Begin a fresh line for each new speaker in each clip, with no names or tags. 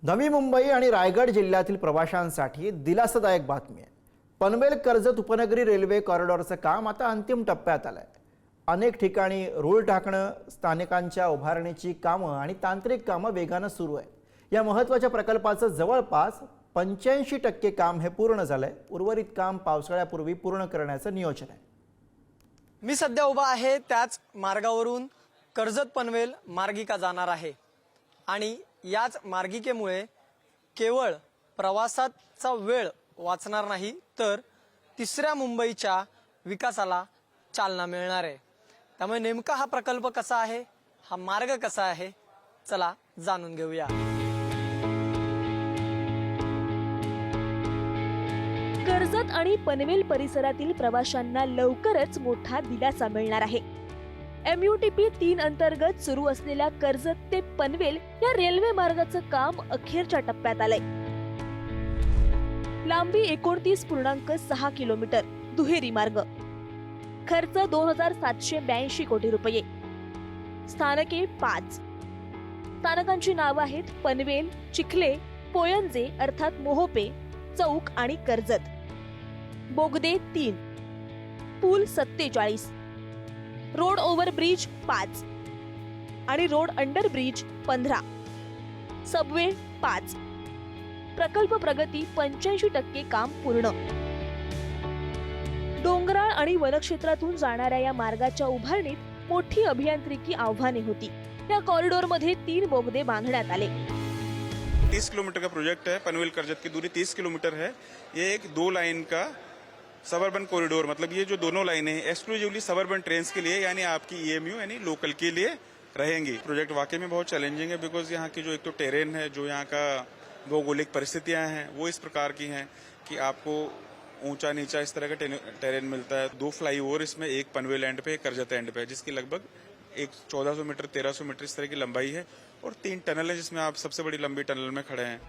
नवी मुंबई आणि रायगड जिल्ह्यातील प्रवाशांसाठी दिलासादायक बातमी आहे। पनवेल कर्जत उपनगरी रेल्वे कॉरिडॉरचं काम आता अंतिम टप्प्यात आलंय। अनेक ठिकाणी रूळ टाकणं, स्थानकांच्या उभारणीची कामं आणि तांत्रिक कामं वेगानं सुरू आहे। या महत्त्वाच्या प्रकल्पाचं जवळपास 85% काम हे पूर्ण झालंय। उर्वरित काम पावसाळ्यापूर्वी पूर्ण करण्याचं नियोजन आहे।
मी सध्या उभा आहे त्याच मार्गावरून कर्जत पनवेल मार्गिका जाणार आहे आणि याच मार्गिकेमुळे केवळ प्रवासाचा वेळ वाचणार नाही तर तिसऱ्या मुंबईच्या विकासाला चालना मिळणार आहे। त्यामुळे नेमका हा प्रकल्प कसा आहे, हा मार्ग कसा आहे, चला जाणून घेऊया।
कर्जत आणि पनवेल परिसरातील प्रवाशांना लवकरच मोठा दिलासा मिळणार आहे। MUTP 3 अंतर्गत सुरू असलेल्या कर्जत ते पनवेल या रेल्वे मार्गाचं काम अखेरच्या टप्प्यात आलंय। लांबी 29.6 किलोमीटर, दुहेरी मार्ग, खर्च 2782 कोटी रुपये, स्थानके 5, स्थानकांची नावं आहेत पनवेल, चिखले, पोयंजे अर्थात मोहोपे, चौक आणि कर्जत, बोगदे 3, पूल 47, रोड ओव्हर ब्रिज 5 आणि रोड अंडर ब्रिज 15, सबवे 5, प्रकल्प प्रगती 85% काम पूर्ण। डोंगराळ आणि वनक्षेत्रातून जाणाऱ्या या मार्गाच्या उभारणीत मोठी अभियांत्रिकी आव्हाने होती। या कॉरिडॉरमध्ये 3 बोगदे बांधण्यात आले।
30 किलोमीटर का प्रोजेक्ट है। पनवेल कर्जत की दूरी 30 किलोमीटर है। ये एक 2 लाइन का सबर्बन कॉरिडोर, मतलब ये जो दोनों लाइनें हैं एक्सक्लूसिवली सबर्बन ट्रेन्स के लिए यानी आपकी EMU यानी लोकल के लिए रहेंगी। प्रोजेक्ट वाकई में बहुत चैलेंजिंग है बिकॉज यहाँ की जो एक तो टेरेन है, जो यहाँ का भौगोलिक परिस्थितियां हैं वो इस प्रकार की हैं कि आपको ऊंचा नीचा इस तरह का टेरेन मिलता है। 2 फ्लाईओवर इसमें, एक पनवेल एंड पे, एक कर्जत एंड पे, जिसकी लगभग 1400 मीटर 1300 मीटर इस तरह की लंबाई है और 3 टनल है जिसमें आप सबसे बड़ी लंबी टनल में खड़े हैं।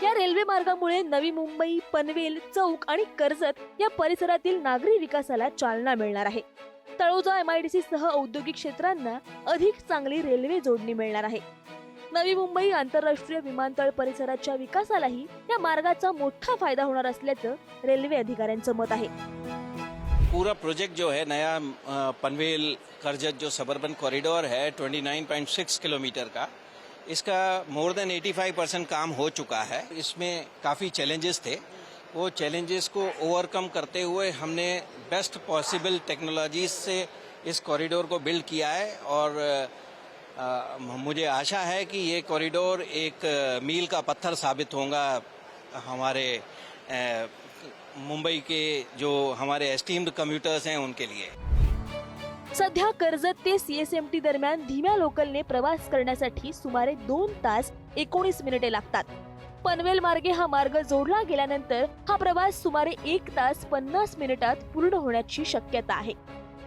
या रेल्वे मार्गामुळे नवी मुंबई, पनवेल, चौक आणि कर्जत या परिसरातील नागरी विकासाला चालना मिळणार आहे। तळोजा MIDC सह औद्योगिक क्षेत्रांना अधिक चांगली रेल्वे जोडणी मिळणार आहे। नवी मुंबई आंतरराष्ट्रीय विमानतळ परिसराच्या विकासालाही या मार्गाचा मोठा फायदा होणार असल्याचं रेल्वे अधिकाऱ्यांचं मत आहे।
पूरा प्रोजेक्ट जो है नया पनवेल कर्जत जो सबर्बन कॉरिडोर है 29.6 किलोमीटर का, इसका मोर देन 85% काम हो चुका है। इसमें काफ़ी चैलेंजेस थे, वो चैलेंजेस को ओवरकम करते हुए हमने बेस्ट पॉसिबल टेक्नोलॉजीज से इस कॉरिडोर को बिल्ड किया है और मुझे आशा है कि ये कॉरिडोर एक मील का पत्थर साबित होगा हमारे मुंबई के जो हमारे एस्टीम्ड कम्यूटर्स हैं उनके लिए।
सध्या कर्जत ते CSMT दरम्यान धीम्या लोकलने प्रवास करण्यासाठी सुमारे 2 तास 19 मिनिटे लागतात। पनवेल मार्गे हा मार्ग जोडला गेल्यानंतर हा प्रवास सुमारे 1 तास 50 मिनिटात पूर्ण होण्याची शक्यता आहे।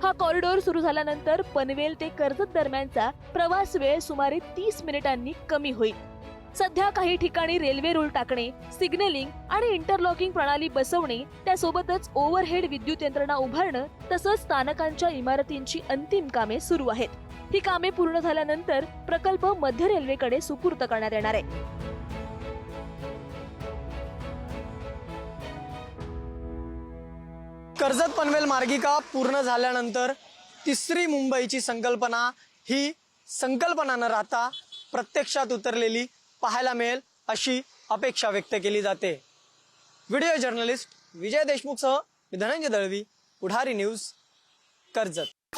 हा कॉरिडॉर सुरू झाल्यानंतर पनवेल ते कर्जत दरम्यानचा प्रवास वेळ सुमारे 30 मिनिटांनी कमी होईल। सध्या काही ठिकाणी रेल्वे रूळ टाकणे, सिग्नलिंग आणि इंटरलॉकिंग प्रणाली बसवणे, त्यासोबतच ओव्हरहेड विद्युत यंत्रणा उभारणं तसंच स्थानकांच्या इमारतींची अंतिम कामे सुरू आहेत। ही कामे पूर्ण झाल्यानंतर प्रकल्प मध्य रेल्वेकडे सुपूर्द करण्यात येणार आहे।
कर्जत पनवेल मार्गिका पूर्ण झाल्यानंतर तिसरी मुंबईची संकल्पना ही संकल्पना न राहता प्रत्यक्षात उतरलेली पाहायला मिळेल अशी अपेक्षा व्यक्त केली जाते। व्हिडिओ जर्नलिस्ट विजय देशमुखसह मी धनंजय दळवी, पुढारी न्यूज, कर्जत।